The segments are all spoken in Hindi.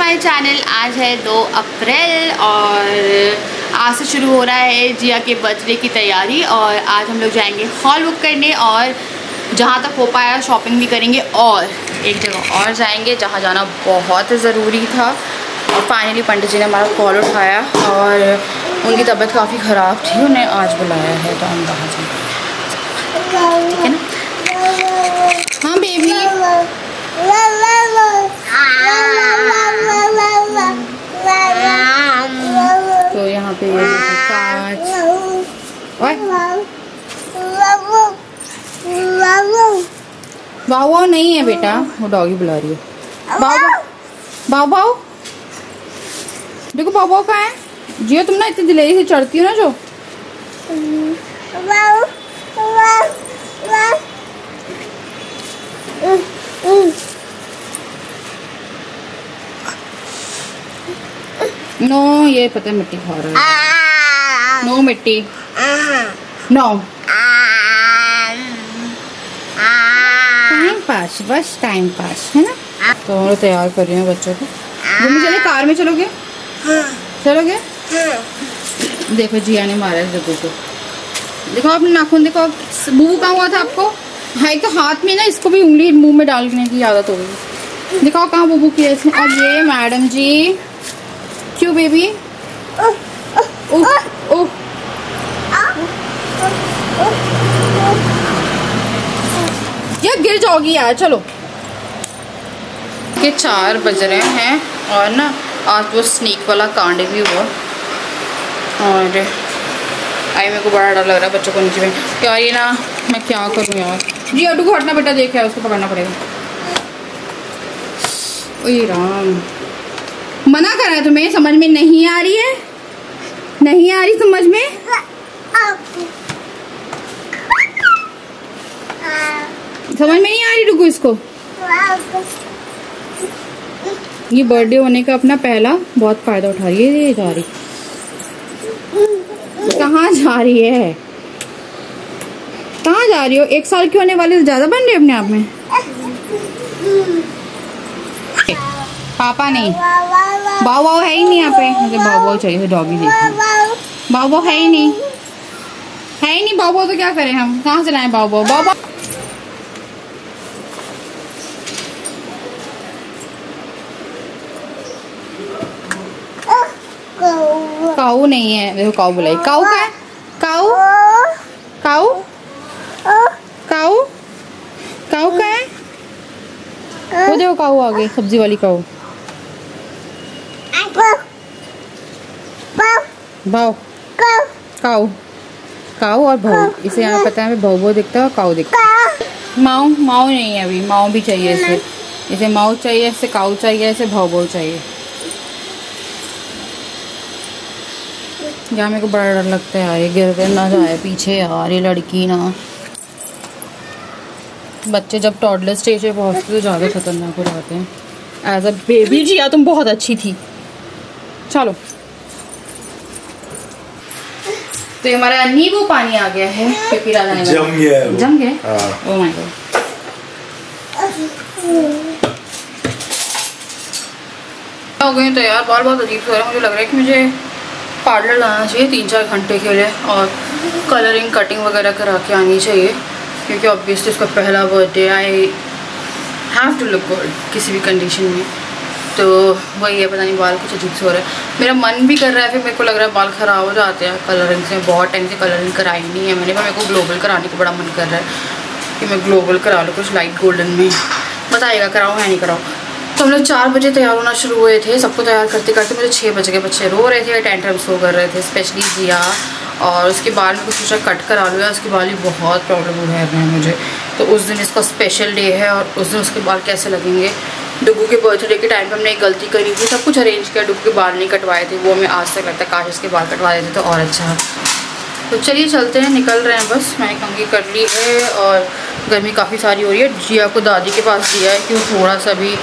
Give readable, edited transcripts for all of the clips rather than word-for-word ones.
My channel. आज है 2 अप्रैल और आज से शुरू हो रहा है जिया के बर्थडे की तैयारी। और आज हम लोग जाएंगे हॉल बुक करने और जहाँ तक हो पाया शॉपिंग भी करेंगे और एक जगह और जाएंगे जहाँ जाना बहुत ज़रूरी था। और फाइनली पंडित जी ने हमारा कॉल उठाया और उनकी तबीयत काफ़ी ख़राब थी, उन्हें आज बुलाया है तो हम वहाँ जाएंगे, ठीक है ना। हाँ बेबी, तो यहाँ पे ये कांच बाऊ नहीं है बेटा, वो डॉगी बुला रही है। बाऊ बाऊ देखो, बाऊ कहाँ है। जियो तुम ना इतनी दिलेरी से चढ़ती हो ना जो। नो, ये पता है मिट्टी खा रहा है। नो मिट्टी, नो। टाइम पास, बस टाइम पास है ना। तो हम लोग तैयार कर रहे हैं बच्चों को। घूमने चले, कार में चलोगे? चलोगे? देखो जिया ने मारा है जग्गू को। देखो आपने नाखून देखो। बुबू कहाँ हुआ था आपको? हाई तो हाथ में ना इसको भी उंगली मुंह में डालने की आदत हो गई। दिखाओ कहाँ बुबू की है। और ये मैडम जी, क्यों बेबी? ये गिर जाओगी यार। चलो के 4 बज रहे हैं और ना आज वो स्नेक वाला कांड भी हुआ और आई मेरे को बड़ा डर लग रहा है बच्चों को नीचे में। यार ये ना मैं क्या करूँ यार। जी अड्डू को हटना बेटा, देख है उसको पकड़ना पड़ेगा। ओए राम, मना कर रहा है तुम्हें, समझ में नहीं आ रही है? नहीं आ रही समझ में? समझ में नहीं आ रही रुको इसको। ये बर्थडे होने का अपना पहला बहुत फायदा उठा रही है। ये जा रही कहाँ जा रही है? कहाँ जा रही हो? 1 साल के होने वाले से ज्यादा बन रहे अपने आप में। पापा नहीं, बाऊ बाऊ है ही नहीं यहाँ पे। मुझे बाऊ बाऊ चाहिए, डॉगी देखिए। बाऊ बाऊ है ही नहीं, है ही नहीं बाऊ बाऊ। तो क्या करें हम, कहाँ से लाएं बाऊ बाऊ? बाऊ बाऊ काऊ नहीं है। देखो काऊ बुलाई। काऊ का है? काऊ काऊ काऊ काऊ का है? वो देखो काऊ आ गई, सब्जी वाली काऊ। भाव काऊ काऊ और भाऊ, इसे यहाँ पता है भाऊ दिखता है और काऊ दिखता है। माऊ माऊ नहीं है अभी, माऊ भी चाहिए इसे। इसे माऊ चाहिए, इसे काऊ चाहिए, इसे भाऊ भाऊ चाहिए। यहाँ मेरे को बड़ा डर लगता है यार, ये गिर कर ना जाए पीछे यार। ये लड़की ना, बच्चे जब टॉडलर स्टेज पे पहुँचते तो ज़्यादा खतरनाक हो जाते हैं। एज अ बेबी जिया तुम बहुत अच्छी थी। चलो तो ये हमारा नींबू पानी आ गया है क्योंकि राजा ने जम गया। Oh my God. हो गए तो यार बाल बहुत अजीब से हो रहा है। मुझे लग रहा है कि मुझे पार्लर लाना चाहिए 3-4 घंटे के लिए और कलरिंग कटिंग वगैरह करा के आनी चाहिए क्योंकि ऑब्वियसली उसका पहला birthday. I have to look good किसी भी कंडीशन में। तो वही है, पता नहीं बाल कुछ अजीब से हो रहा है। मेरा मन भी कर रहा है, फिर मेरे को लग रहा है बाल ख़राब हो जाते हैं कलरिंग से। बहुत टाइम से कलरिंग कराई नहीं है मैंने, पर मेरे को ग्लोबल कराने का बड़ा मन कर रहा है कि मैं ग्लोबल करा लूँ कुछ लाइट गोल्डन में। बताइएगा कराऊँ या नहीं कराऊँ। तो हम लोग 4 बजे तैयार होना शुरू हुए थे। सबको तैयार करते करते मुझे 6 बज गए। बच्चे रो रहे थे, टेंट्रम्स शो कर रहे थे, स्पेशली जिया। और उसके बाल में कुछ सोचा कट करा लूँ, उसके बाल ही बहुत प्रॉब्लम हो रहे हैं मुझे। तो उस दिन इसका स्पेशल डे है और उस दिन उसके बाल कैसे लगेंगे। डुगू के बर्थडे के टाइम पर हमने एक गलती करी थी, सब कुछ अरेंज किया, डुगू के बाल नहीं कटवाए थे। वो हमें आज तक लगता है काश इसके बाल कटवा देते तो और अच्छा। तो चलिए चलते हैं, निकल रहे हैं बस। मैंने कंघी कर ली है और गर्मी काफ़ी सारी हो रही है। जिया को दादी के पास दिया है कि वो थोड़ा सा भी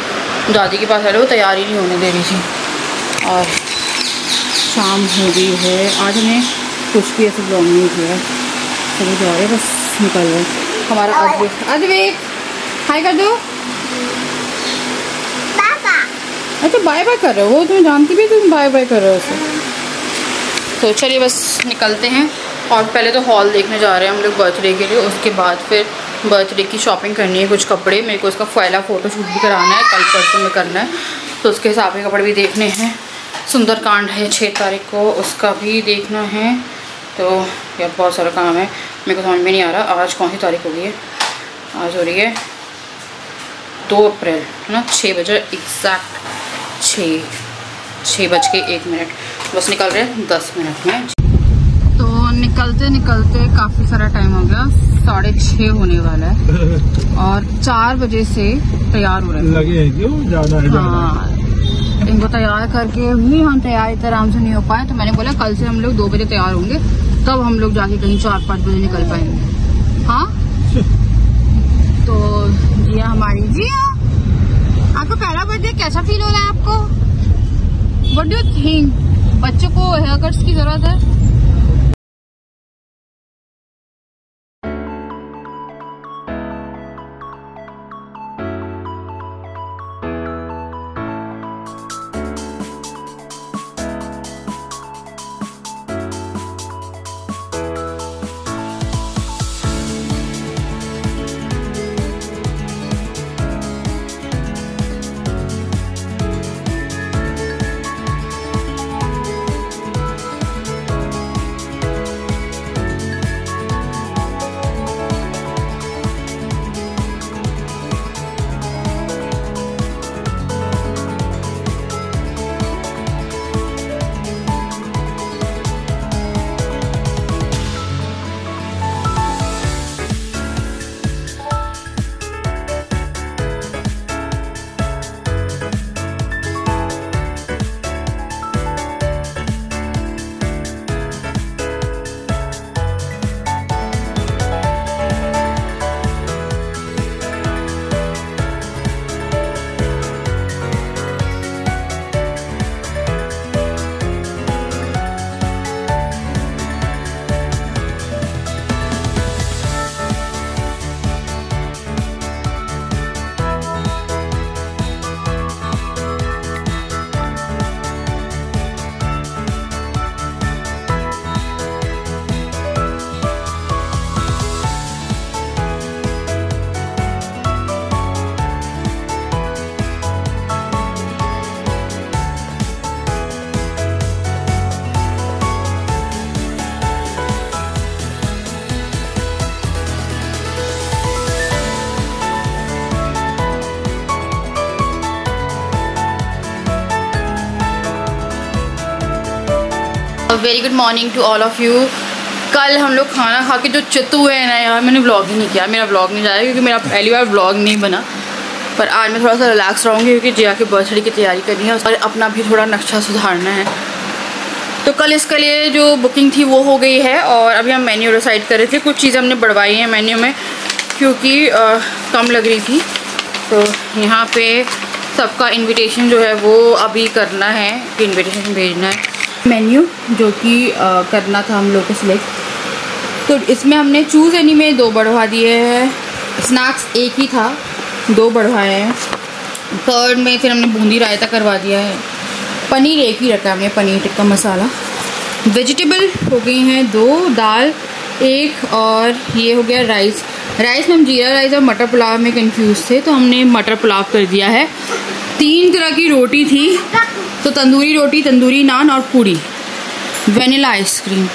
दादी के पास है, वो तैयार ही नहीं होने दे रही थी। और शाम हो गई है, आज हमें कुछ भी ऐसे ब्लॉग नहीं किया। चलो जा रहे बस, निकल रहे। हमारा अद्वैत हाय कर दो। अच्छा बाय बाय कर रहे हो, वो तुम्हें जानती भी, तुम बाय बाय कर रहे हो उसे। तो चलिए बस निकलते हैं। और पहले तो हॉल देखने जा रहे हैं हम लोग बर्थडे के लिए, उसके बाद फिर बर्थडे की शॉपिंग करनी है, कुछ कपड़े, मेरे को उसका पहला फ़ोटोशूट भी कराना है, कल परसों में करना है, तो उसके हिसाब के कपड़े भी देखने हैं। सुंदरकांड है 6 तारीख को, उसका भी देखना है। तो यार बहुत सारा काम है, मेरे को समझ में नहीं आ रहा आज कौन सी तारीख हो गई है। आज हो रही है 2 अप्रैल है ना, 6 बजे एग्जैक्ट, 6:01। बस निकल रहे हैं 10 मिनट में। तो निकलते निकलते काफ़ी सारा टाइम हो गया, 6:30 होने वाला है और 4 बजे से तैयार हो रहे हैं। लगे हैं क्यों ज़्यादा है? हाँ, इनको तैयार करके भी हम तैयार इतना आराम से नहीं हो पाए, तो मैंने बोला कल से हम लोग 2 बजे तैयार होंगे, तब हम लोग जाके कहीं 4-5 बजे निकल पाएंगे। हाँ तो जिया हमारी, जिया आपका पहला बर्थडे कैसा फील हो रहा है आपको? What do you think? बच्चों को हेयर कट्स की जरूरत है? Very good morning to all of you. कल हम लोग खाना खा के जो चित्त हुए हैं ना यार, मैंने व्लॉग ही नहीं किया, मेरा व्लॉग नहीं जाएगा क्योंकि मेरा पहली बार व्लॉग नहीं बना। पर आज मैं थोड़ा सा रिलैक्स रहूँगी क्योंकि जिया के बर्थडे की तैयारी करनी है और अपना भी थोड़ा नक्शा सुधारना है। तो कल इसके लिए जो बुकिंग थी वो हो गई है और अभी हम मेन्यू डिसाइड कर रहे थे। कुछ चीज़ें हमने बढ़वाई हैं मेन्यू में क्योंकि कम लग रही थी। तो यहाँ पे सबका इन्विटेशन जो है वो अभी करना है, इन्विटेशन भेजना है। मेन्यू जो कि करना था हम लोग को सिलेक्ट, तो इसमें हमने चूज़ एनी में 2 बढ़वा दिए हैं, स्नैक्स एक ही था 2 बढ़वाए हैं, कर्ड में फिर हमने बूंदी रायता करवा दिया है, पनीर एक ही रखा हमने, पनीर टिक्का मसाला। वेजिटेबल हो गई हैं 2, दाल 1 और ये हो गया राइस। राइस में हम जीरा राइस और मटर पुलाव में कंफ्यूज थे तो हमने मटर पुलाव कर दिया है। 3 तरह की रोटी थी, तो तंदूरी रोटी, तंदूरी नान और पूरी, वेनिला आइसक्रीम।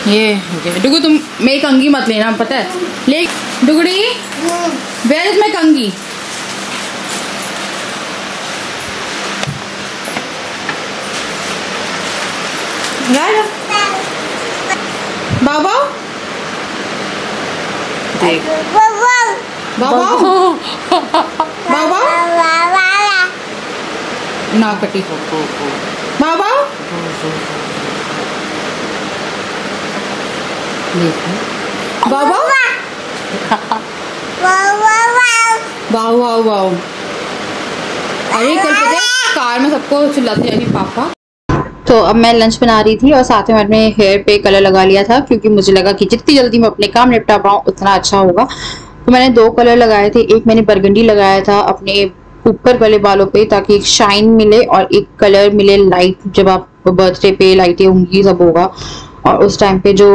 ये हो गया। डुगू तुम मेरी कंगी मत लेना, पता है ले डुगड़ी, वेयर इज माई कंगी? बाबा देख बाबा बाबा ना कटी बाबा बाबा वाव वाव वाव। अरे कल पता है कार में सबको चिल्लाते जाएंगे पापा। तो अब मैं लंच बना रही थी और साथ में मैंने हेयर पे कलर लगा लिया था क्योंकि मुझे लगा कि जितनी जल्दी मैं अपने काम निपटा पाऊँ उतना अच्छा होगा। तो मैंने 2 कलर लगाए थे, एक मैंने बरगंडी लगाया था अपने ऊपर वाले बालों पे, ताकि एक शाइन मिले और एक कलर मिले लाइट। जब आप बर्थडे पे लाइटें होंगी सब होगा, और उस टाइम पे जो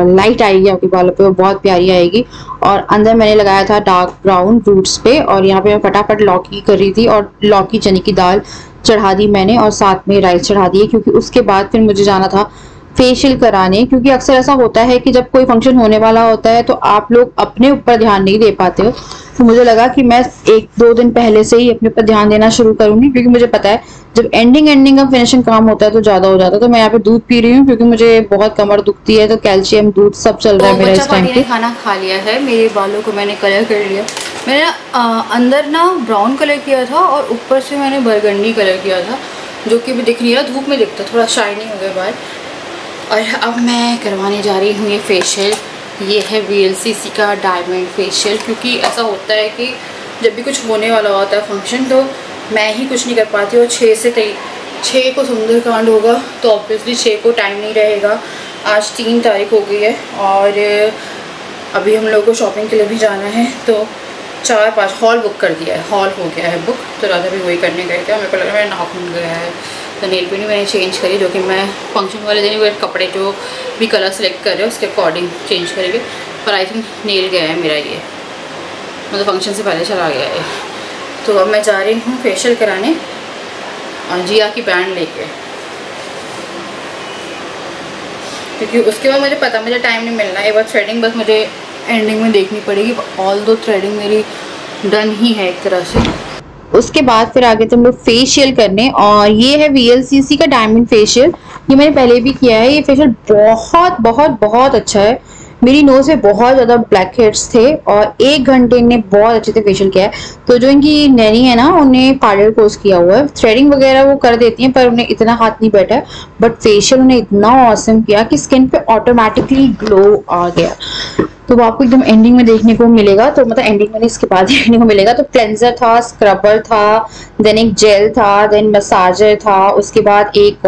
लाइट आएगी आपके बालों पे वो बहुत प्यारी आएगी। और अंदर मैंने लगाया था डार्क ब्राउन रूट्स पे, और यहाँ पे मैं फटाफट लौकी कर रही थी, और लौकी चने की दाल चढ़ा दी मैंने, और साथ में राइस चढ़ा दिए, क्योंकि उसके बाद फिर मुझे जाना था फेशियल कराने। क्योंकि अक्सर ऐसा होता है कि जब कोई फंक्शन होने वाला होता है तो आप लोग अपने ऊपर ध्यान नहीं दे पाते हो, तो मुझे लगा कि मैं 1-2 दिन पहले से ही अपने ऊपर ध्यान देना शुरू करूंगी, क्योंकि मुझे पता है जब एंडिंग का फिनिशिंग काम होता है तो ज्यादा हो जाता है। तो मैं यहाँ पे दूध पी रही हूँ क्योंकि मुझे बहुत कमर दुखती है, तो कैल्शियम दूध सब चल रहा है मेरा इस टाइम पे। खाना खा लिया है, मेरे बालों को मैंने कलर कर लिया। मैंने अंदर ना ब्राउन कलर किया था और ऊपर से मैंने बरगंडी कलर किया था, जो कि भी दिख नहीं रहा, धूप में दिखता, थोड़ा शाइनी हो गया बाल। और अब मैं करवाने जा रही हूँ ये फेशियल। ये है VLCC का डायमंड फेशियल, क्योंकि ऐसा होता है कि जब भी कुछ होने वाला होता है फंक्शन, तो मैं ही कुछ नहीं कर पाती, और 6 को सुंदरकांड होगा, तो ऑब्वियसली 6 को टाइम नहीं रहेगा। आज 3 तारीख हो गई है, और अभी हम लोग को शॉपिंग के लिए भी जाना है, तो 4-5 हॉल बुक कर दिया है, हॉल हो गया है बुक। तो राधा भी वही करने गए थे, मेरे को लग रहा है मेरा नाखून गया है, तो नेल पेंट भी मैंने चेंज करी, जो कि मैं फंक्शन वाले दिन वेट कपड़े जो भी कलर सेलेक्ट कर रहे हो उसके अकॉर्डिंग चेंज करेंगे। पर आई थिंक नेल गया है मेरा, ये मतलब फंक्शन से पहले चला गया है। तो अब मैं जा रही हूँ फेशियल कराने, और जिया की बैंड लेके, क्योंकि उसके बाद मुझे पता मुझे टाइम नहीं मिलना। एक बार थ्रेडिंग बस मुझे एंडिंग में देखनी पड़ेगी, ऑल दो थ्रेडिंग मेरी डन ही है एक तरह से। उसके बाद फिर आगे थे हम लोग फेशियल करने, और ये है VLCC का डायमंड फेशियल। ये मैंने पहले भी किया है। ये फेशियल बहुत बहुत बहुत अच्छा है। मेरी नोज में बहुत ज़्यादा ब्लैक हेड्स थे, और 1 घंटे इन्हें बहुत अच्छे से फेशियल किया है। तो जो इनकी नैनी है ना, उन्हें पार्लर कोर्स किया हुआ है, थ्रेडिंग वगैरह वो कर देती हैं, पर उन्हें इतना हाथ नहीं बैठा है। बट फेशियल उन्हें इतना ऑसम किया कि स्किन पे ऑटोमेटिकली ग्लो आ गया। तो वो आपको एकदम एंडिंग में देखने को मिलेगा, तो मतलब एंडिंग में इसके बाद देखने को मिलेगा। तो क्लेंजर था, स्क्रबर था, देन एक जेल था, देन मसाजर था, उसके बाद एक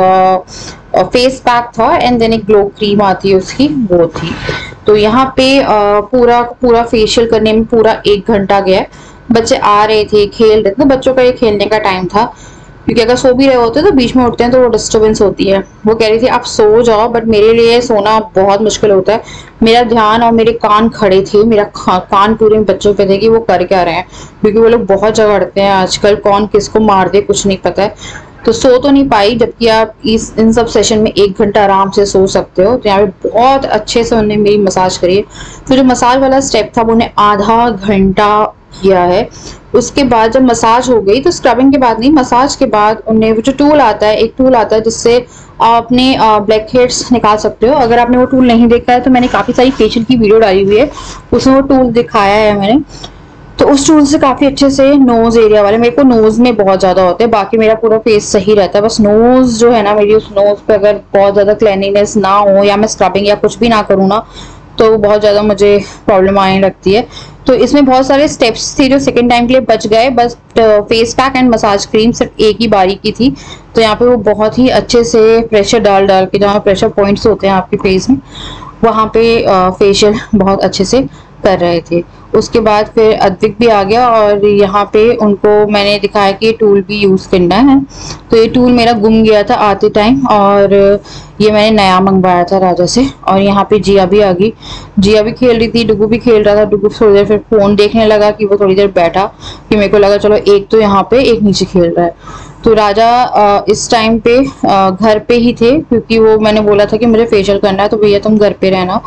फेस पैक था, एंड देन एक ग्लो क्रीम आती है उसकी, वो थी। तो यहाँ पे पूरा फेशियल करने में पूरा 1 घंटा गया। बच्चे आ रहे थे, खेल रहे थे, तो बच्चों का ये खेलने का टाइम था, क्योंकि अगर सो भी रहे होते तो बीच में उठते हैं तो वो डिस्टर्बेंस होती है। वो कह रही थी आप सो जाओ, बट मेरे लिए सोना बहुत मुश्किल होता है। मेरा ध्यान और मेरे कान खड़े थे, मेरा कान पूरे बच्चों पे थे कि वो कर क्या रहे हैं, क्योंकि वो लोग बहुत झगड़ते हैं आजकल, कौन किसको मार दे कुछ नहीं पता है। तो सो तो नहीं पाई, जबकि आप इन सब सेशन में 1 घंटा आराम से सो सकते हो। तो यहाँ पे बहुत अच्छे से उन्होंने मेरी मसाज करी है। तो जो मसाज वाला स्टेप था वो उन्हें आधा घंटा किया है। उसके बाद जब मसाज हो गई, तो स्क्रबिंग के बाद नहीं, मसाज के बाद उन्हें वो जो टूल आता है, एक टूल आता है जिससे आप अपने ब्लैक हेड्स निकाल सकते हो। अगर आपने वो टूल नहीं देखा है तो मैंने काफ़ी सारी फेशियल की वीडियो डाली हुई है, उसमें वो टूल दिखाया है मैंने। तो उस टूल से काफ़ी अच्छे से नोज एरिया वाले, मेरे को नोज में बहुत ज़्यादा होते हैं, बाकी मेरा पूरा फेस सही रहता है, बस नोज जो है ना मेरी, उस नोज पे अगर बहुत ज़्यादा क्लीनिनेस ना हो, या मैं स्क्रबिंग या कुछ भी ना करूँ ना, तो बहुत ज़्यादा मुझे प्रॉब्लम आने लगती है। तो इसमें बहुत सारे स्टेप्स थे जो सेकंड टाइम के लिए बच गए, बस face pack and massage cream सिर्फ एक ही बारी की थी। तो यहाँ पे वो बहुत ही अच्छे से प्रेशर डाल के, जहाँ प्रेशर पॉइंट्स होते हैं आपके फेस में, वहाँ पे फेशियल बहुत अच्छे से कर रहे थे। उसके बाद फिर अद्विक भी आ गया, और यहाँ पे उनको मैंने दिखाया कि ये टूल भी यूज़ करना है। तो ये टूल मेरा गुम गया था आते टाइम, और ये मैंने नया मंगवाया था राजा से। और यहाँ पे जिया भी आ गई, जिया भी खेल रही थी, डुगू भी खेल रहा था। डुगू थोड़ी देर फिर फ़ोन देखने लगा, कि वो थोड़ी देर बैठा, कि मेरे को लगा चलो एक तो यहाँ पे एक नीचे खेल रहा है। तो राजा इस टाइम पे घर पे ही थे, क्योंकि वो मैंने बोला था कि मुझे फेशियल करना है, तो भैया तुम घर पे रहना।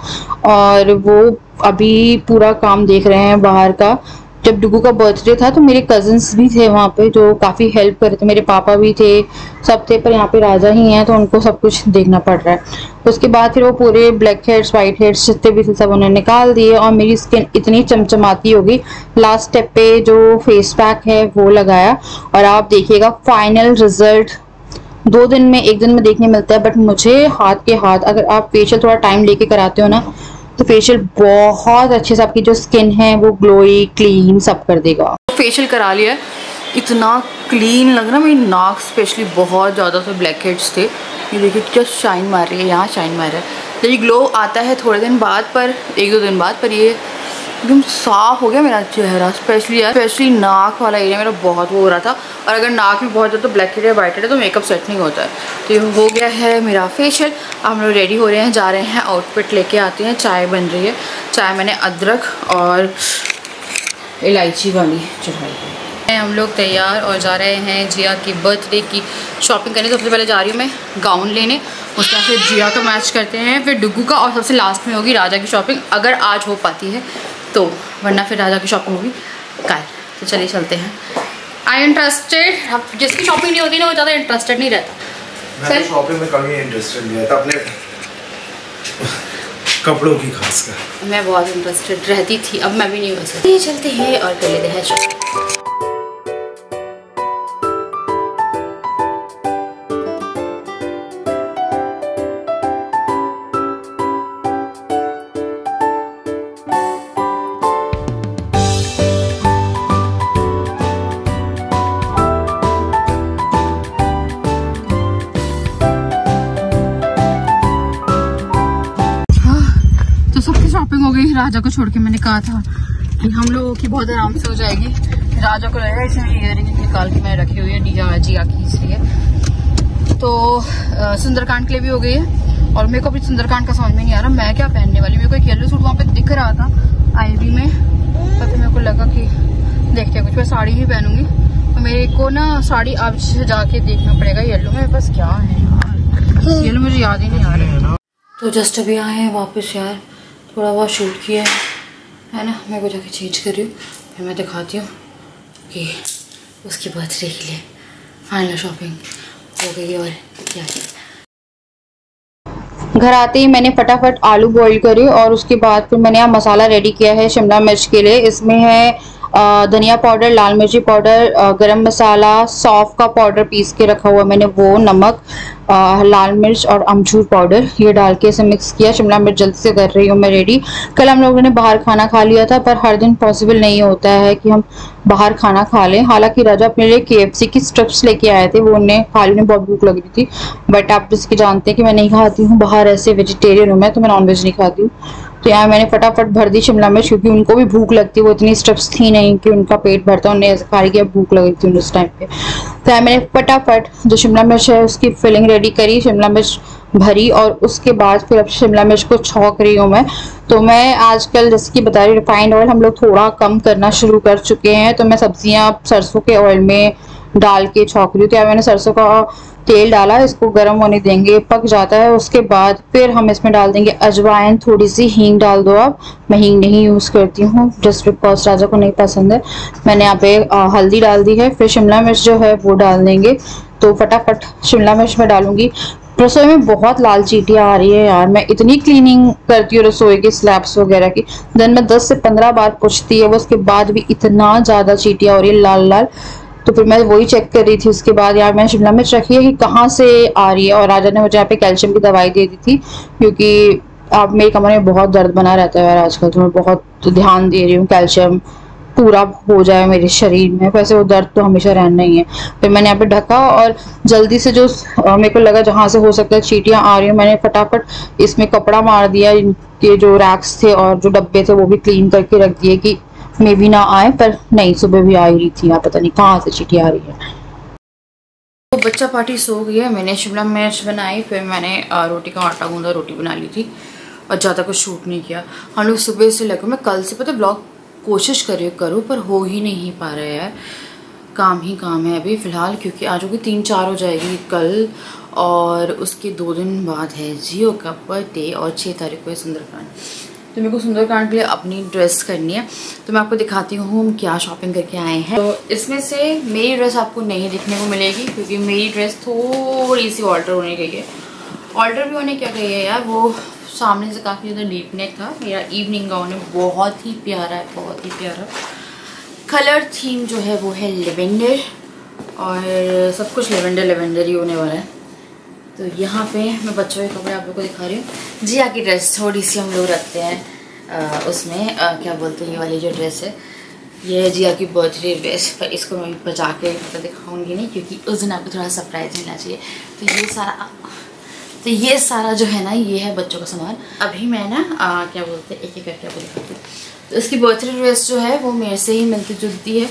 और वो अभी पूरा काम देख रहे हैं बाहर का। जब डुगू का बर्थडे था तो मेरे कजिन्स भी थे वहाँ पे, जो काफ़ी हेल्प कर रहे थे, मेरे पापा भी थे, सब थे। पर यहाँ पे राजा ही हैं, तो उनको सब कुछ देखना पड़ रहा है। उसके बाद फिर वो पूरे ब्लैक हेड्स, वाइट हेड्स जितने भी थे सब उन्होंने निकाल दिए, और मेरी स्किन इतनी चमचमाती हो गई। लास्ट स्टेप पे जो फेस पैक है वो लगाया, और आप देखिएगा फाइनल रिजल्ट 2 दिन में, 1 दिन में देखने मिलता है, बट मुझे हाथ के हाथ, अगर आप फेशियल थोड़ा टाइम लेके कराते हो ना, तो फेशियल बहुत अच्छे से आपकी जो स्किन है वो ग्लोई क्लीन सब कर देगा। फेशियल करा लिया है, इतना क्लीन लग रहा है। मेरी नाक स्पेशली बहुत ज़्यादा से ब्लैक हेड्स थे, ये देखिए जस्ट शाइन मार रही है, यहाँ शाइन मार रहा है। तो ये ग्लो आता है थोड़े दिन बाद, पर 1-2 दिन बाद, पर ये एकदम साफ हो गया मेरा चेहरा, स्पेशली नाक वाला एरिया मेरा बहुत वो हो रहा था। और अगर नाक में बहुत ज़्यादा ब्लैक हेड या वाइट हेड है तो मेकअप सेट नहीं होता है। तो ये हो गया है मेरा फेशियल। हम लोग रेडी हो रहे हैं, जा रहे हैं आउटफिट लेके आते हैं। चाय बन रही है, चाय मैंने अदरक और इलायची वाली चढ़ाई है। हम लोग तैयार और जा रहे हैं जिया की बर्थडे की शॉपिंग करने। सबसे पहले जा रही हूँ मैं गाउन लेने, उसके बाद फिर जिया का मैच करते हैं, फिर डुग्गू का, और सबसे लास्ट में होगी राजा की शॉपिंग, अगर आज हो पाती है तो, वरना फिर राजा की शॉपिंग होगी कल। तो चलिए चलते हैं। आई इंटरेस्टेड, अब जिसकी शॉपिंग नहीं होती ना वो ज़्यादा इंटरेस्टेड नहीं रहता। मैं शॉपिंग में कभी इंटरेस्टेड नहीं रहता, अपने कपड़ों की खासकर। मैं बहुत इंटरेस्टेड रहती थी, अब मैं भी नहीं हो सकती। चलते हैं और कर लेते हैं शॉपिंग। शॉपिंग हो गई। राजा को छोड़ के मैंने कहा था कि हम लोगों की बहुत आराम से हो जाएगी। राजा को लगेगा इसमें इयररिंग निकाल के मैंने रखी हुई है जिया की, इसलिए। तो सुंदरकांड के लिए भी हो गई है और मेरे को अभी सुंदरकांड का समझ में नहीं आ रहा मैं क्या पहनने वाली। मेरे को एक येलो सूट वहाँ पे दिख रहा था आईवी में, पर फिर मेरे को लगा कि देखते कुछ मैं साड़ी ही पहनूंगी। तो मेरे को ना साड़ी अब जाके देखना पड़ेगा येलो में। बस क्या है यार, येलो मुझे याद ही नहीं आ रहा है। तो जस्ट अभी आए हैं वापस यार, थोड़ा बहुत शूट किया है ना। मैं को जाके चेंज कर रही हूँ, फिर मैं दिखाती हूँ कि उसकी बर्थडे के लिए फाइनल शॉपिंग हो गई और क्या है। घर आते ही मैंने फटाफट आलू बॉईल करे और उसके बाद फिर मैंने यहाँ मसाला रेडी किया है शिमला मिर्च के लिए। इसमें है धनिया पाउडर, लाल मिर्ची पाउडर, गरम मसाला, सौंफ का पाउडर पीस के रखा हुआ मैंने वो, नमक, लाल मिर्च और अमचूर पाउडर, ये डाल के इसे मिक्स किया। शिमला मिर्च जल्दी से कर रही हूँ मैं रेडी। कल हम लोगों ने बाहर खाना खा लिया था, पर हर दिन पॉसिबल नहीं होता है कि हम बाहर खाना खा लें। हालांकि राजा अपने लिए KFC की स्ट्रिप्स लेके आए थे, वो उन्हें खा ली, उन्हें बहुत भूख लग रही थी। बट आप जिसकी जानते हैं कि मैं नहीं खाती हूँ बाहर, ऐसे वेजिटेरियन हूँ मैं, तो मैं नॉनवेज नहीं खाती हूँ। तो यहाँ मैंने फटाफट भर दी शिमला मिर्च, क्योंकि उनको भी भूख लगती है, वो इतनी स्ट्रिप्स थी नहीं कि उनका पेट भरता, उन्हें ऐसे खा रही भूख लगी थी उस टाइम पे। तो यहाँ मैंने फटाफट जो शिमला मिर्च है उसकी फिलिंग रेडी करी, शिमला मिर्च भरी और उसके बाद फिर अब शिमला मिर्च को छौंक रही हूँ मैं। तो मैं आजकल जैसे कि बता रही, रिफाइंड ऑयल हम लोग थोड़ा कम करना शुरू कर चुके हैं, तो मैं सब्जियाँ सरसों के ऑयल में डाल के छौंक रही हूँ। तो यहाँ मैंने सरसों का तेल डाला, इसको गर्म होने देंगे, पक जाता है। उसके बाद फिर हम इसमें डाल देंगे अजवाइन, थोड़ी सी हींग डाल दो आप। मैं हींग नहीं यूज़ करती हूँ जस्ट बिकॉज राजा को नहीं पसंद है। मैंने यहाँ पे हल्दी डाल दी है, फिर शिमला मिर्च जो है वो डाल देंगे। तो फटाफट शिमला मिर्च में डालूंगी। रसोई में बहुत लाल चींटियाँ आ रही है यार, मैं इतनी क्लीनिंग करती हूँ रसोई की स्लैब्स वगैरह की, दिन में 10 से 15 बार पूछती है वो, उसके बाद भी इतना ज़्यादा चींटियाँ हो रही है लाल लाल। तो फिर मैं वही चेक कर रही थी। उसके बाद यार मैंने शिमला मिर्च रखी है कि कहाँ से आ रही है, और राजा ने मुझे यहाँ पे कैल्शियम की दवाई दे दी थी, क्योंकि अब मेरे कमरे में बहुत दर्द बना रहता है यार आजकल, तो मैं बहुत ध्यान दे रही हूँ कैल्शियम पूरा हो जाए मेरे शरीर में। वैसे वो दर्द तो हमेशा रहना ही है। फिर मैंने यहाँ पे ढका और जल्दी से जो मेरे को लगा जहाँ से हो सकता है चींटियाँ आ रही हैं, मैंने फटाफट इसमें कपड़ा मार दिया। इनके जो रैक्स थे और जो डब्बे थे वो भी क्लीन करके रख दिए कि मे भी ना आए, पर नहीं, सुबह भी आ रही थी। यहाँ पता नहीं कहाँ से चींटियाँ आ रही है। तो बच्चा पार्टी सो गई है, मैंने शिमला मिर्च बनाई, फिर मैंने रोटी का आटा गूंदा, रोटी बना ली थी और ज़्यादा कुछ शूट नहीं किया। हम लोग सुबह से लगे, मैं कल से पता ब्लॉग कोशिश करूँ पर हो ही नहीं पा रहा है यार, काम ही काम है अभी फ़िलहाल, क्योंकि आज होगी 3-4 हो जाएगी कल, और उसके 2 दिन बाद है जियो का बर्थडे और 6 तारीख को है सुंदरकांड। तो मेरे को सुंदरकांड के लिए अपनी ड्रेस करनी है, तो मैं आपको दिखाती हूँ हम क्या शॉपिंग करके आए हैं। तो इसमें से मेरी ड्रेस आपको नहीं देखने को मिलेगी, क्योंकि मेरी ड्रेस थोड़ी सी ऑल्टर होने गई है। ऑल्टर भी होने क्या गई है यार, वो सामने से काफ़ी ज़्यादा डीप नेक था। मेरा इवनिंग गाउन है, बहुत ही प्यारा है, बहुत ही प्यारा। कलर थीम जो है वो है लेवेंडर, और सब कुछ लेवेंडर ही होने वाला है। तो यहाँ पे मैं बच्चों के कपड़े आप लोगों को दिखा रही हूँ। जिया की ड्रेस थोड़ी सी हम लोग रखते हैं उसमें क्या बोलते हैं, ये वाली जो ड्रेस है ये है जिया की बर्थडे ड्रेस, पर इसको मैं बचा के तो दिखाऊंगी नहीं, क्योंकि उस दिन आपको थोड़ा सरप्राइज मिलना चाहिए। तो ये सारा जो है ना, ये है बच्चों का सामान। अभी मैं ना क्या बोलते हैं, एक एक करके आपको दिखाती हूँ। तो इसकी बर्थडे ड्रेस जो है वो मेरे से ही मिलती जुलती है।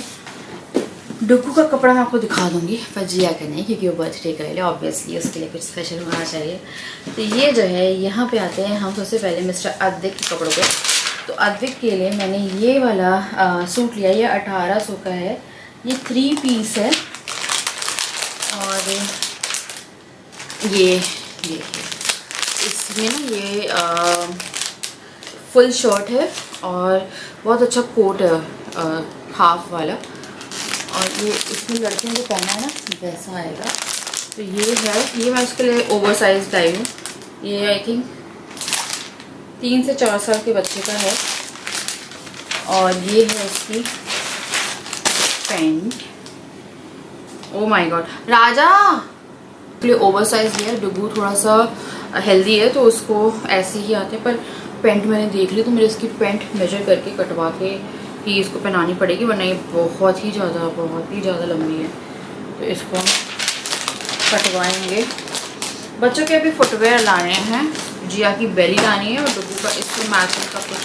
डुगू का कपड़ा मैं आपको दिखा दूंगी, पर जिया का नहीं, क्योंकि वो बर्थडे का है, ऑब्वियसली उसके लिए कुछ स्पेशल होना चाहिए। तो ये जो है यहाँ पे आते हैं हम सबसे पहले मिस्टर अद्विक के कपड़ों पे। तो अद्विक के लिए मैंने ये वाला सूट लिया, ये 1800 का है। ये 3 पीस है और ये इसमें ना ये फुल शर्ट है और बहुत अच्छा कोट है हाफ वाला, और ये इसमें लड़कियों को पहना है ना वैसा आएगा। तो ये है, ये मैं इसके लिए ओवर साइज लाई हूँ। ये आई थिंक 3 से 4 साल के बच्चे का है। और ये है इसकी पैंट। ओ माय गॉड राजा के लिए ओवर साइज लिया है। डुगू थोड़ा सा हेल्दी है तो उसको ऐसे ही आते हैं, पर पैंट मैंने देख ली तो मेरे इसकी पैंट मेजर करके कटवा के ही इसको पहनानी पड़ेगी, वरना ये बहुत ही ज़्यादा लंबी है। तो इसको कटवाएंगे। बच्चों के अभी फुटवेयर लाने हैं, जिया की बेली लानी है और डुगू का इसके मैचिंग का कुछ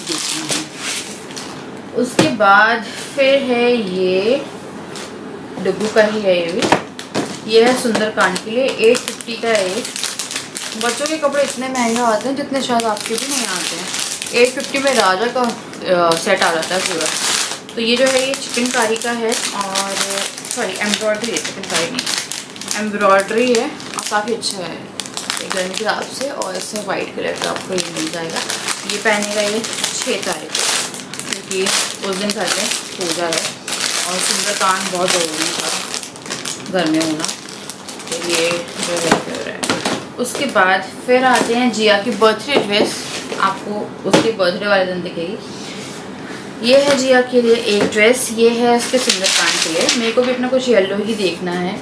देखना है। उसके बाद फिर है ये डुगू का ही है, ये है सुंदरकांड के लिए 850 का है। बच्चों के कपड़े इतने महंगे आते हैं जितने शायद आपके भी नहीं आते हैं। 850 में राजा का सेट आ जाता है पूरा। तो ये जो है ये चिकनकारी का है और सॉरी एम्ब्रॉयडरी है, चिकनकारी नहीं एम्ब्रॉयडरी है और काफ़ी अच्छा है गर्मी के हिसाब से। और इससे वाइट कलर का आपको ये मिल जाएगा। ये पहनेगा ये 6 तारीख को, क्योंकि उस दिन घर में पूजा है और सुंदरकांड बहुत ज़रूरी था घर में होना। तो ये जो है उसके बाद फिर आते हैं जिया की बर्थडे ड्रेस। आपको उसके बर्थडे वाले दिन दिखेगी। ये है जिया के लिए एक ड्रेस, ये है उसके सुंदरकांड के लिए। मेरे को भी अपना कुछ येलो ही देखना है,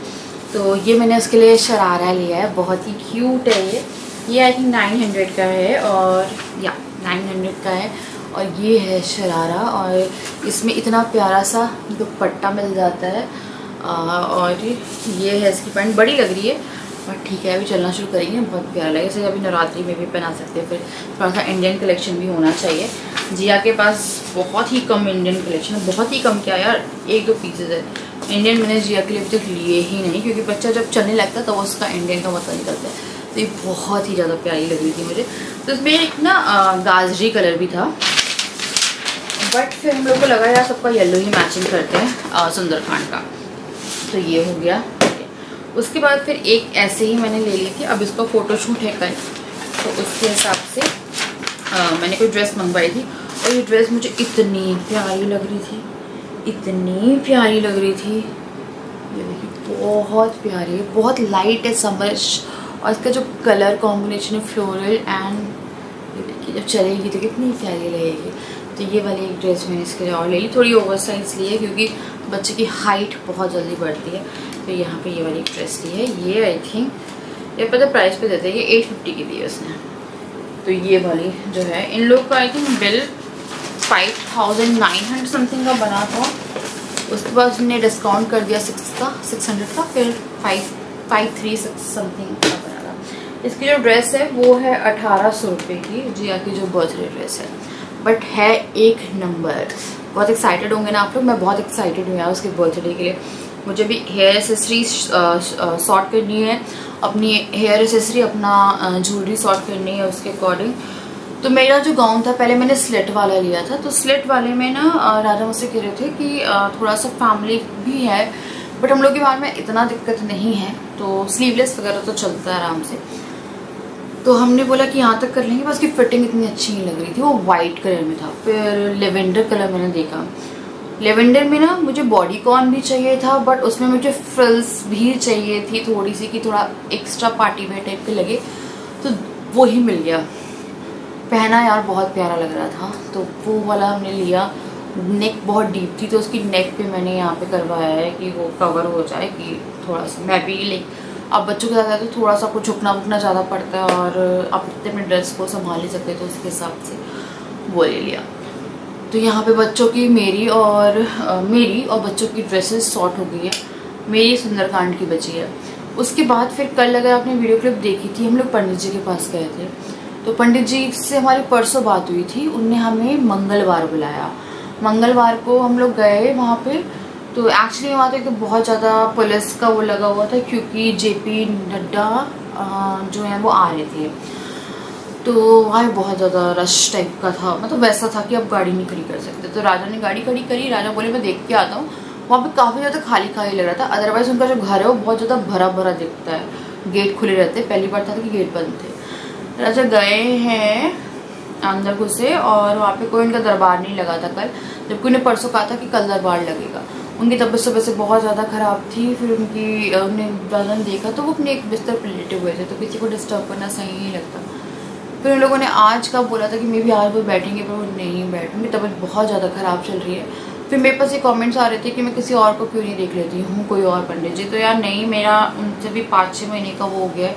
तो ये मैंने उसके लिए शरारा लिया है, बहुत ही क्यूट है ये आई थिंक 900 का है और या 900 का है। और ये है शरारा और इसमें इतना प्यारा सा दुपट्टा मिल जाता है। और ये है इसकी पैंट, बड़ी लग रही है और ठीक है अभी चलना शुरू करेंगे, बहुत प्यारा लगेगा। इसे अभी नवरात्रि में भी पहना सकते हैं। फिर थोड़ा सा इंडियन कलेक्शन भी होना चाहिए। जिया के पास बहुत ही कम इंडियन कलेक्शन है, बहुत ही कम क्या यार 1-2 पीसेज है इंडियन। मैंने जिया के लिए अभी तक लिए ही नहीं, क्योंकि बच्चा जब चलने लगता है तो उसका इंडियन का पता निकलता है। तो ये बहुत ही ज़्यादा प्यारी लग रही थी मुझे। तो इसमें एक ना गाजरी कलर भी था, बट फिर हम लोग को लगा यार सबका येलो ही मैचिंग करते हैं सुंदरकांड का। तो ये हो गया। उसके बाद फिर एक ऐसे ही मैंने ले ली थी, अब इसका फ़ोटोशूट है कल, तो उसके हिसाब से मैंने कोई ड्रेस मंगवाई थी। और ये ड्रेस मुझे इतनी प्यारी लग रही थी, इतनी प्यारी लग रही थी। ये देखिए बहुत प्यारी है, बहुत लाइट है समर्श, और इसका जो कलर कॉम्बिनेशन है फ्लोरल एंड ये देखिए जब चलेगी तो कितनी प्यारी लगेगी। तो ये वाली एक ड्रेस मैंने इसके लिए और ले ली, थोड़ी ओवर साइज ली है क्योंकि बच्चे की हाइट बहुत जल्दी बढ़ती है। तो यहाँ पे ये वाली ड्रेस ली है। ये आई थिंक ये पता प्राइस पे देते हैं, ये 850 की दी है उसने। तो ये वाली जो है इन लोग का आई थिंक बिल 5900 समथिंग का बना था। उसके बाद उसने डिस्काउंट कर दिया 600 का, फिर 536 समथिंग का बना था। इसकी जो ड्रेस है वो है 1800 रुपये की, जिया की जो बर्थडे ड्रेस है, बट है एक नंबर। बहुत एक्साइटेड होंगे ना आप लोग, मैं बहुत एक्साइटेड हूँ यार उसके बर्थडे के लिए। मुझे भी हेयर एसेसरी सॉर्ट करनी है, अपनी हेयर एसेसरी अपना ज्वेलरी सॉर्ट करनी है उसके अकॉर्डिंग। तो मेरा जो गाउन था पहले मैंने स्लिट वाला लिया था, तो स्लिट वाले में ना राजा मुझसे कह रहे थे कि थोड़ा सा फैमिली भी है, बट हम लोग के बारे में इतना दिक्कत नहीं है, तो स्लीवलेस वगैरह तो चलता है आराम से। तो हमने बोला कि यहाँ तक कर लेंगे, बस उसकी फिटिंग इतनी अच्छी नहीं लग रही थी। वो वाइट कलर में था, फिर लेवेंडर कलर मैंने देखा। लेवेंडर में ना मुझे बॉडी कॉन भी चाहिए था, बट उसमें मुझे फ्रिल्स भी चाहिए थी थोड़ी सी, कि थोड़ा एक्स्ट्रा पार्टी वेयर टाइप के लगे, तो वो ही मिल गया। पहना यार बहुत प्यारा लग रहा था, तो वो वाला हमने लिया। नेक बहुत डीप थी, तो उसकी नेक पे मैंने यहाँ पे करवाया है कि वो कवर हो जाए, कि थोड़ा सा मैं भी लाइक अब बच्चों के साथ है तो थोड़ा सा कुछ झुकना वुकना ज़्यादा पड़ता है, और आप अपने ड्रेस को संभाल ही सकते, तो उसके हिसाब से वो ले लिया। तो यहाँ पे बच्चों की मेरी और बच्चों की ड्रेसेस शॉर्ट हो गई है। मेरी सुंदरकांड की बची है। उसके बाद फिर कल अगर आपने वीडियो क्लिप देखी थी, हम लोग पंडित जी के पास गए थे, तो पंडित जी से हमारी परसों बात हुई थी, उनने हमें मंगलवार बुलाया। मंगलवार को हम लोग गए वहाँ पे। तो एक्चुअली वहाँ तो बहुत ज़्यादा पुलिस का वो लगा हुआ था, क्योंकि जेपी नड्डा जो है वो आ रहे थे। तो वहाँ बहुत ज़्यादा रश टाइप का था, मतलब वैसा था कि अब गाड़ी नहीं खड़ी कर सकते। तो राजा ने गाड़ी खड़ी करी। राजा बोले मैं देख के आता हूँ। वहाँ पे काफ़ी ज़्यादा खाली खाली लग रहा था, अदरवाइज़ उनका जो घर है वो बहुत ज़्यादा भरा भरा दिखता है। गेट खुले रहते, पहली बार था कि गेट बंद थे। राजा गए हैं अंदर घुसे, और वहाँ पे कोई उनका दरबार नहीं लगा था कल, जबकि उन्हें परसों कहा था कि कल दरबार लगेगा। उनकी तबीयत सुबह से बहुत ज़्यादा ख़राब थी। फिर उन्हें राजा ने देखा तो वो अपने एक बिस्तर पर लेटे हुए थे, तो किसी को डिस्टर्ब करना सही नहीं लगता। फिर उन लोगों ने आज का बोला था कि मे भी आज वो बैठेंगे, पर वो नहीं बैठे, उनकी तबीयत बहुत ज़्यादा ख़राब चल रही है। फिर मेरे पास ये कमेंट्स आ रहे थे कि मैं किसी और को क्यों नहीं देख लेती हूँ, कोई और पंडित जी। तो यार नहीं, मेरा उनसे भी 5-6 महीने का वो हो गया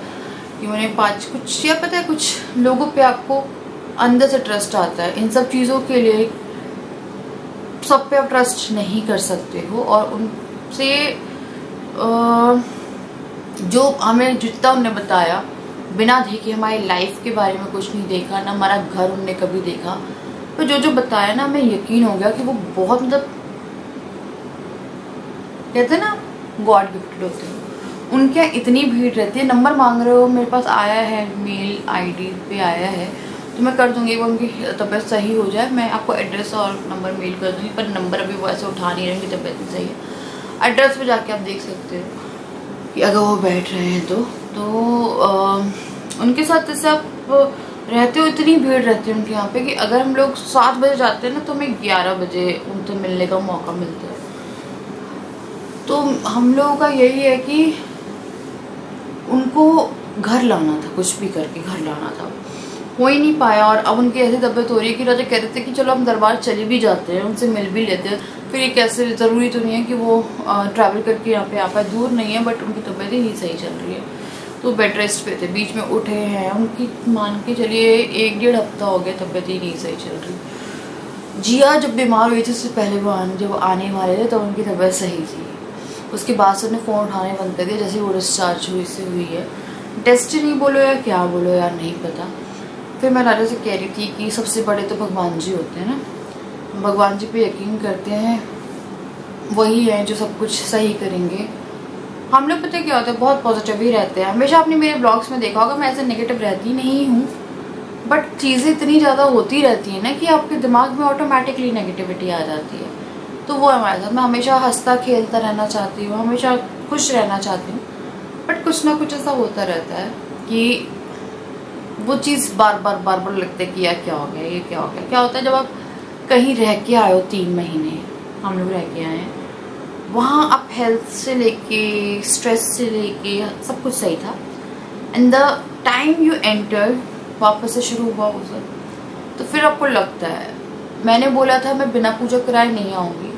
कि उन्हें कुछ या पता है, कुछ लोगों पे आपको अंदर से ट्रस्ट आता है। इन सब चीज़ों के लिए सब पे आप ट्रस्ट नहीं कर सकते हो, और उनसे जो हमें जितना उनने बताया, बिना देखे हमारी लाइफ के बारे में कुछ नहीं देखा, ना हमारा घर उनने कभी देखा, तो जो बताया ना, हमें यकीन हो गया कि वो बहुत, मतलब कहते हैं ना गॉड गिफ्टेड होते हैं। उनके यहाँ इतनी भीड़ रहती है। नंबर मांग रहे हो, मेरे पास आया है, मेल आईडी पे आया है, तो मैं कर दूंगी। वो उनकी तबीयत सही हो जाए, मैं आपको एड्रेस और नंबर मेल कर दूंगी, पर नंबर अभी वो ऐसे उठा नहीं रहेंगे, तबीयत नहीं सही है। एड्रेस पे जाके आप देख सकते हो कि अगर वो बैठ रहे हैं तो उनके साथ जैसे आप रहते हो, इतनी भीड़ रहती है उनके यहाँ पे कि अगर हम लोग 7 बजे जाते हैं ना, तो हमें 11 बजे उनसे मिलने का मौका मिलता है। तो हम लोगों का यही है कि उनको घर लाना था, कुछ भी करके घर लाना था, हो ही नहीं पाया। और अब उनकी ऐसी तबीयत हो रही है कि राजा कह रहे थे कि चलो हम दरबार चले भी जाते हैं, उनसे मिल भी लेते हैं। फिर ये कैसे, ज़रूरी तो नहीं है कि वो ट्रैवल करके यहाँ पे आ पाए, दूर नहीं है, बट उनकी तबीयत ही नहीं सही चल रही है। तो बेड रेस्ट पे थे, बीच में उठे हैं। उनकी मान के चलिए 1-1.5 हफ्ता हो गया, तबीयत ही नहीं सही चल रही। जिया जब बीमार हुई थी, उससे पहले वो जब आने वाले थे, तो उनकी तबीयत सही थी। उसके बाद से उन्हें फ़ोन उठाने बंद कर दिया, जैसे वो डिस्चार्ज हुई है। टेस्ट नहीं बोलो या क्या बोलो यार, नहीं पता। फिर मैं राजा से कह रही थी कि सबसे बड़े तो भगवान जी होते हैं ना, भगवान जी पे यकीन करते हैं, वही है जो सब कुछ सही करेंगे। हम लोग पता क्या होता है, बहुत पॉजिटिव ही रहते हैं हमेशा। आपने मेरे ब्लॉग्स में देखा होगा, मैं ऐसे नेगेटिव रहती नहीं हूँ, बट चीज़ें इतनी ज़्यादा होती रहती हैं ना कि आपके दिमाग में ऑटोमेटिकली नेगेटिविटी आ जाती है। तो वो हमारे साथ, मैं हमेशा हंसता खेलता रहना चाहती हूँ, हमेशा खुश रहना चाहती हूँ, बट कुछ ना कुछ ऐसा होता रहता है कि वो चीज़ बार बार लगता है कि यार क्या हो गया, ये क्या हो गया। क्या होता है जब आप कहीं रह के आए हो 3 महीने, हम लोग रह के आए हैं, वहाँ आप हेल्थ से लेके स्ट्रेस से लेके सब कुछ सही था, and the time you enter वापस से शुरू हुआ वो सब, तो फिर आपको लगता है। मैंने बोला था मैं बिना पूजा कराए नहीं आऊँगी,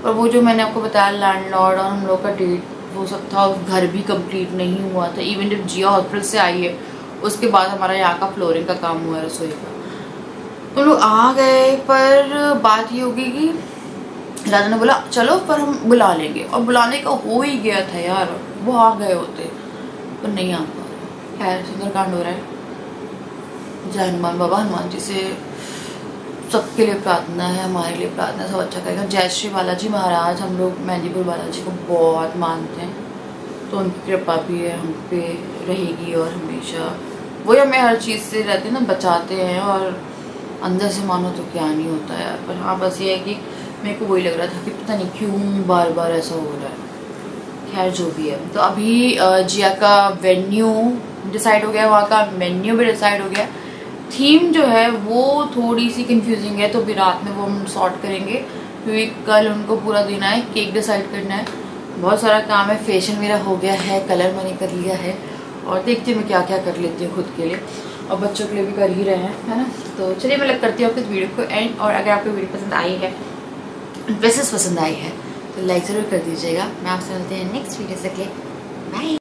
और वो जो मैंने आपको बताया लैंडलॉर्ड और हम लोग का डेट वो सब था, घर भी कंप्लीट नहीं हुआ था। इवन जब जिया हॉस्पिटल से आई है, उसके बाद हमारा यहाँ का फ्लोरिंग का काम हुआ है, रसोई का, तो लोग आ गए। पर बात ये होगी कि राजा ने बोला चलो पर हम बुला लेंगे, और बुलाने का हो ही गया था यार, वो आ गए होते पर नहीं आ पा रहे। खैर सुंदरकांड हो रहा है। जय हनुमान बाबा, हनुमान जी से सबके लिए प्रार्थना है, हमारे लिए प्रार्थना, सब अच्छा करेगा। जय श्री बालाजी महाराज, हम लोग मेहंदीपुर बालाजी को बहुत मानते हैं, तो उनकी कृपा भी है हम पे रहेगी, और हमेशा वही हमें हर चीज़ से रहते हैं ना, बचाते हैं, और अंदर से मानो तो क्या नहीं होता यार। पर हाँ बस ये है कि मेरे को वही लग रहा था कि पता नहीं क्यों बार बार ऐसा हो रहा है। खैर जो भी है, तो अभी जिया का वेन्यू डिसाइड हो गया, वहाँ का मेन्यू भी डिसाइड हो गया। थीम जो है वो थोड़ी सी कंफ्यूजिंग है, तो भी रात में वो हम सॉर्ट करेंगे, क्योंकि कल उनको पूरा देना है, केक डिसाइड करना है, बहुत सारा काम है। फेशियल मेरा हो गया है, कलर मैंने कर लिया है, और देखती हूँ मैं क्या क्या कर लेती हूँ खुद के लिए, और बच्चों के लिए भी कर ही रहे हैं, है ना। तो चलिए मैं करती हूँ आपको इस वीडियो को एंड, और अगर आपको वीडियो पसंद आई है, ड्रेसेस पसंद आई है, तो लाइक ज़रूर कर दीजिएगा। मैं आपसे मिलते हैं नेक्स्ट वीडियो से, बाय।